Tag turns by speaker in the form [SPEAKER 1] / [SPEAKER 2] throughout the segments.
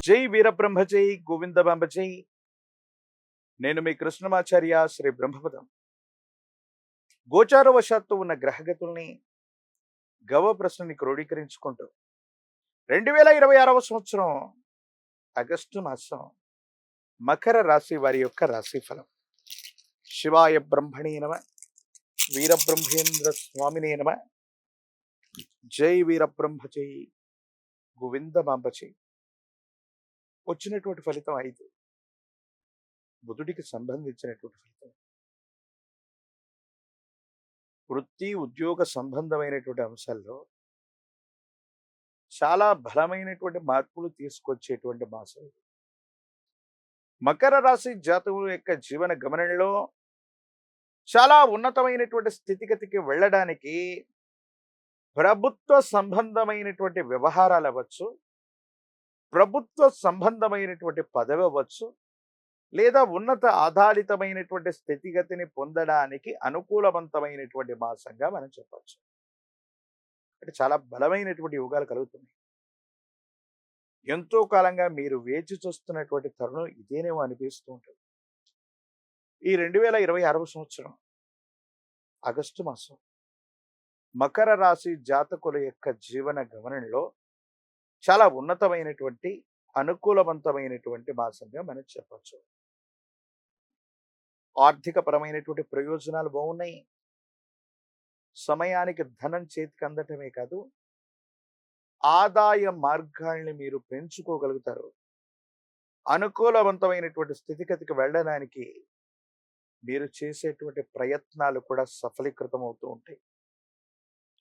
[SPEAKER 1] జై వీరబ్రహ్మ జై గోవిందబాంబ జై. నేను మీ కృష్ణమాచార్య శ్రీ బ్రహ్మపదం. గోచారవశాత్తు ఉన్న గ్రహగతుల్ని గవ ప్రశ్నని క్రోడీకరించుకుంటూ 2026వ సంవత్సరం ఆగస్టు మాసం మకర రాశి వారి యొక్క రాశి ఫలం. శివాయ బ్రహ్మణే నమ, వీరబ్రహ్మేంద్ర స్వామినే నమ, జై వీరబ్రహ్మ జై గోవిందబాంబ జై. వచ్చినటువంటి ఫలితం 5, బుధుడికి సంబంధించినటువంటి ఫలితం. వృత్తి ఉద్యోగ సంబంధమైనటువంటి అంశాల్లో చాలా బలమైనటువంటి మార్పులు తీసుకొచ్చేటువంటి మాసం. మకర రాశి జాతకుల యొక్క జీవన గమనంలో చాలా ఉన్నతమైనటువంటి స్థితిగతికి వెళ్ళడానికి ప్రభుత్వ సంబంధమైనటువంటి వ్యవహారాలు అవ్వచ్చు, ప్రభుత్వ సంబంధమైనటువంటి పదవి అవ్వచ్చు, లేదా ఉన్నత ఆధారితమైనటువంటి స్థితిగతిని పొందడానికి అనుకూలవంతమైనటువంటి మాసంగా మనం చెప్పచ్చు. అంటే చాలా బలమైనటువంటి యోగాలు కలుగుతున్నాయి. ఎంతో కాలంగా మీరు వేచి చూస్తున్నటువంటి తరుణం ఇదేనేమో అనిపిస్తూ ఉంటుంది. ఈ 2026వ సంవత్సరం ఆగస్టు మాసం మకర రాశి జాతకుల యొక్క జీవన గమనంలో చాలా ఉన్నతమైనటువంటి అనుకూలవంతమైనటువంటి మాసంగా మనం చెప్పచ్చు. ఆర్థిక పరమైనటువంటి ప్రయోజనాలు బాగున్నాయి. సమయానికి ధనం చేతికి అందటమే కాదు, ఆదాయ మార్గాల్ని మీరు పెంచుకోగలుగుతారు. అనుకూలవంతమైనటువంటి స్థితిగతికి వెళ్ళడానికి మీరు చేసేటువంటి ప్రయత్నాలు కూడా సఫలీకృతం అవుతూ ఉంటాయి.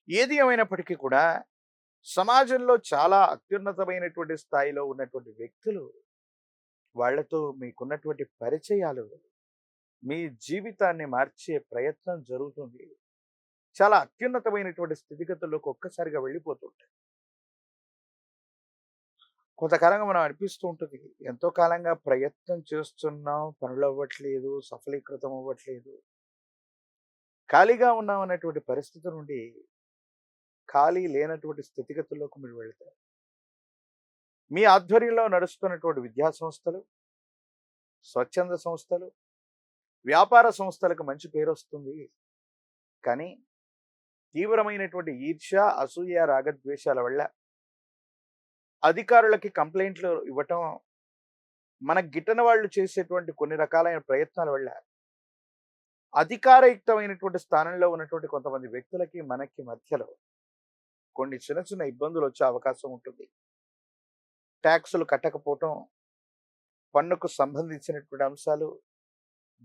[SPEAKER 1] ఏది ఏమైనప్పటికీ కూడా సమాజంలో చాలా అత్యున్నతమైనటువంటి స్థాయిలో ఉన్నటువంటి వ్యక్తులు, వాళ్లతో మీకున్నటువంటి పరిచయాలు మీ జీవితాన్ని మార్చే ప్రయత్నం జరుగుతుంది. చాలా అత్యున్నతమైనటువంటి స్థితిగతుల్లోకి ఒక్కసారిగా వెళ్ళిపోతుంటాయి. కొంతకాలంగా మనం అనిపిస్తూ ఉంటుంది, ఎంతో కాలంగా ప్రయత్నం చేస్తున్నాం, పనులు అవ్వట్లేదు, సఫలీకృతం అవ్వట్లేదు, ఖాళీగా ఉన్నాం అన్నటువంటి పరిస్థితి నుండి ఖాళీ లేనటువంటి స్థితిగతుల్లోకి మీరు వెళతారు. మీ ఆధ్వర్యంలో నడుస్తున్నటువంటి విద్యా సంస్థలు, స్వచ్ఛంద సంస్థలు, వ్యాపార సంస్థలకు మంచి పేరు వస్తుంది. కానీ తీవ్రమైనటువంటి ఈర్ష్య, అసూయ, రాగద్వేషాల వల్ల అధికారులకి కంప్లైంట్లు ఇవ్వటం, మన గిట్టన వాళ్ళు చేసేటువంటి కొన్ని రకాలైన ప్రయత్నాల వల్ల అధికారయుక్తమైనటువంటి స్థానంలో ఉన్నటువంటి కొంతమంది వ్యక్తులకి మనకి మధ్యలో కొన్ని చిన్న చిన్న ఇబ్బందులు వచ్చే అవకాశం ఉంటుంది. ట్యాక్సులు కట్టకపోవటం, పన్నుకు సంబంధించినటువంటి అంశాలు,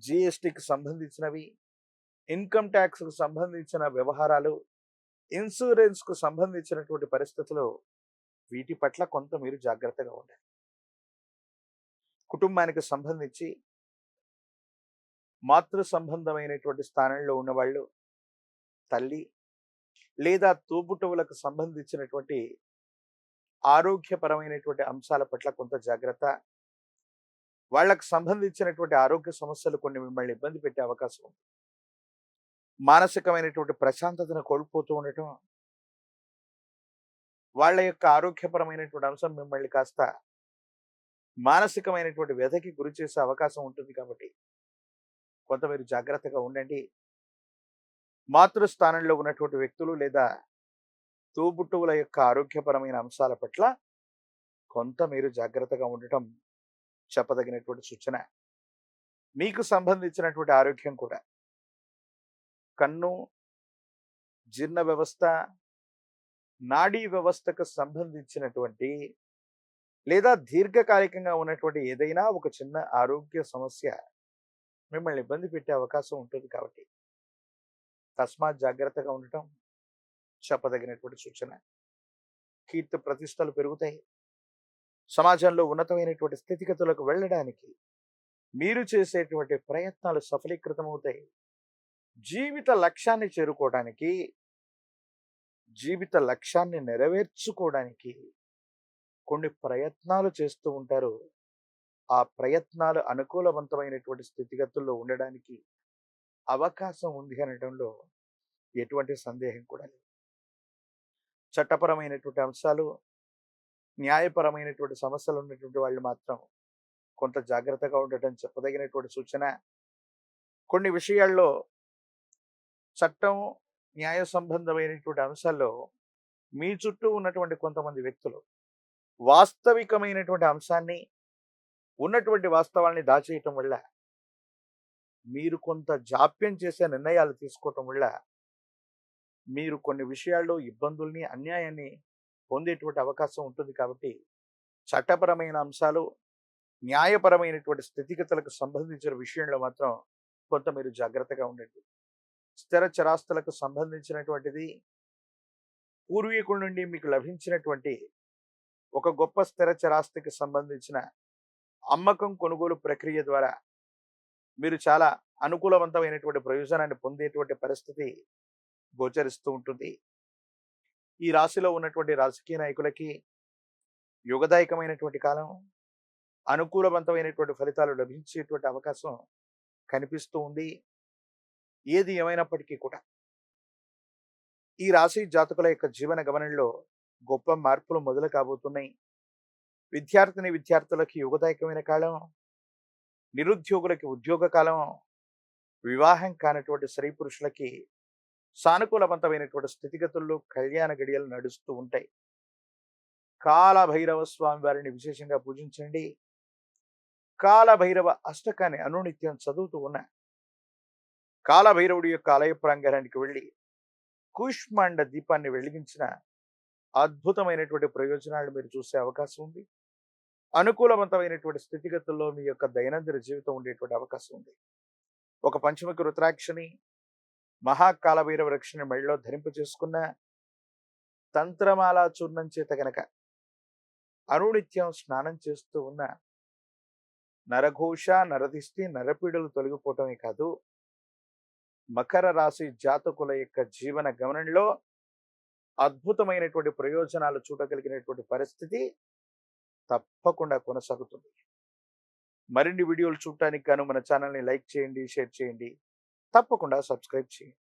[SPEAKER 1] జిఎస్టికి సంబంధించినవి, ఇన్కమ్ ట్యాక్స్కు సంబంధించిన వ్యవహారాలు, ఇన్సూరెన్స్కు సంబంధించినటువంటి పరిస్థితులు, వీటి పట్ల కొంత మీరు జాగ్రత్తగా ఉండాలి. కుటుంబానికి సంబంధించి మాతృ సంబంధమైనటువంటి స్థానంలో ఉన్నవాళ్ళు, తల్లి లేదా తోబుట్టువులకు సంబంధించినటువంటి ఆరోగ్యపరమైనటువంటి అంశాల పట్ల కొంత జాగ్రత్త. వాళ్ళకు సంబంధించినటువంటి ఆరోగ్య సమస్యలు కొన్ని మిమ్మల్ని ఇబ్బంది పెట్టే అవకాశం ఉంది. మానసికమైనటువంటి ప్రశాంతతను కోల్పోతూ ఉండటం, వాళ్ళ యొక్క ఆరోగ్యపరమైనటువంటి అంశం మిమ్మల్ని కాస్త మానసికమైనటువంటి వ్యధకి గురి చేసే అవకాశం ఉంటుంది. కాబట్టి కొంత మీరు జాగ్రత్తగా ఉండండి. మాతృస్థానంలో ఉన్నటువంటి వ్యక్తులు లేదా తోబుట్టువుల యొక్క ఆరోగ్యపరమైన అంశాల పట్ల కొంత మీరు జాగ్రత్తగా ఉండటం చెప్పదగినటువంటి సూచన. మీకు సంబంధించినటువంటి ఆరోగ్యం కూడా కన్ను, జీర్ణ వ్యవస్థ, నాడీ వ్యవస్థకు సంబంధించినటువంటి లేదా దీర్ఘకాలికంగా ఉన్నటువంటి ఏదైనా ఒక చిన్న ఆరోగ్య సమస్య మిమ్మల్ని ఇబ్బంది పెట్టే అవకాశం ఉంటుంది. కాబట్టి తస్మాత్ జాగ్రత్తగా ఉండటం చెప్పదగినటువంటి సూచన. కీర్తి ప్రతిష్టలు పెరుగుతాయి. సమాజంలో ఉన్నతమైనటువంటి స్థితిగతులకు వెళ్ళడానికి మీరు చేసేటువంటి ప్రయత్నాలు సఫలీకృతమవుతాయి. జీవిత లక్ష్యాన్ని చేరుకోవడానికి, జీవిత లక్ష్యాన్ని నెరవేర్చుకోవడానికి కొన్ని ప్రయత్నాలు చేస్తూ ఉంటారు. ఆ ప్రయత్నాలు అనుకూలవంతమైనటువంటి స్థితిగతుల్లో ఉండడానికి అవకాశం ఉంది అనడంలో ఎటువంటి సందేహం కూడా లేదు. చట్టపరమైనటువంటి అంశాలు, న్యాయపరమైనటువంటి సమస్యలు ఉన్నటువంటి వాళ్ళు మాత్రం కొంత జాగ్రత్తగా ఉండటం చెప్పదగినటువంటి సూచన. కొన్ని విషయాల్లో చట్టం, న్యాయ సంబంధమైనటువంటి అంశాల్లో మీ చుట్టూ ఉన్నటువంటి కొంతమంది వ్యక్తులు వాస్తవికమైనటువంటి అంశాన్ని, ఉన్నటువంటి వాస్తవాల్ని దాచేయటం వల్ల, మీరు కొంత జాప్యం చేసే నిర్ణయాలు తీసుకోవటం వల్ల మీరు కొన్ని విషయాల్లో ఇబ్బందుల్ని, అన్యాయాన్ని పొందేటువంటి అవకాశం ఉంటుంది. కాబట్టి చట్టపరమైన అంశాలు, న్యాయపరమైనటువంటి స్థితిగతులకు సంబంధించిన విషయంలో మాత్రం కొంత మీరు జాగ్రత్తగా ఉండండి. స్థిర చరాస్తులకు సంబంధించినటువంటిది పూర్వీకుల నుండి మీకు లభించినటువంటి ఒక గొప్ప స్థిర చరాస్తికి సంబంధించిన అమ్మకం, కొనుగోలు ప్రక్రియ ద్వారా మీరు చాలా అనుకూలవంతమైనటువంటి ప్రయోజనాన్ని పొందేటువంటి పరిస్థితి గోచరిస్తూ ఉంటుంది. ఈ రాశిలో ఉన్నటువంటి రాజకీయ నాయకులకి యుగదాయకమైనటువంటి కాలం, అనుకూలవంతమైనటువంటి ఫలితాలు లభించేటువంటి అవకాశం కనిపిస్తూ ఉంది. ఏది ఏమైనప్పటికీ కూడా ఈ రాశి జాతకుల యొక్క జీవన గమనంలో గొప్ప మార్పులు మొదలు కాబోతున్నాయి. విద్యార్థులకి యుగదాయకమైన కాలం, నిరుద్యోగులకి ఉద్యోగ కాలం, వివాహం కానటువంటి స్త్రీ పురుషులకి సానుకూలవంతమైనటువంటి స్థితిగతుల్లో కళ్యాణ గడియలు నడుస్తూ ఉంటాయి. కాలభైరవ స్వామి వారిని విశేషంగా పూజించండి. కాలభైరవ అష్టకాన్ని అనునిత్యం చదువుతూ ఉన్న కాలభైరవుడి యొక్క ఆలయ ప్రాంగణానికి వెళ్ళి కూష్మాండ దీపాన్ని వెలిగించిన అద్భుతమైనటువంటి ప్రయోజనాలు మీరు చూసే అవకాశం ఉంది. అనుకూలవంతమైనటువంటి స్థితిగతుల్లో మీ యొక్క దైనందిన జీవితం ఉండేటువంటి అవకాశం ఉంది. ఒక పంచముఖి రుద్రాక్షని, మహాకాలభైరవ రక్షణ మెడలో ధరింప చేసుకున్న తంత్రమాల చూర్ణం చేత గనక అనునిత్యం స్నానం చేస్తూ ఉన్న నరఘోష, నరదిష్టి, నరపీడలు తొలగిపోవటమే కాదు, మకర రాశి జాతకుల యొక్క జీవన గమనంలో అద్భుతమైనటువంటి ప్రయోజనాలు చూడగలిగినటువంటి పరిస్థితి తప్పకుండా కొనసాగుతుంది. మరిన్ని వీడియోలు చూడటానికి గాను మన ఛానల్ని లైక్ చేయండి, షేర్ చేయండి, తప్పకుండా సబ్స్క్రైబ్ చేయండి.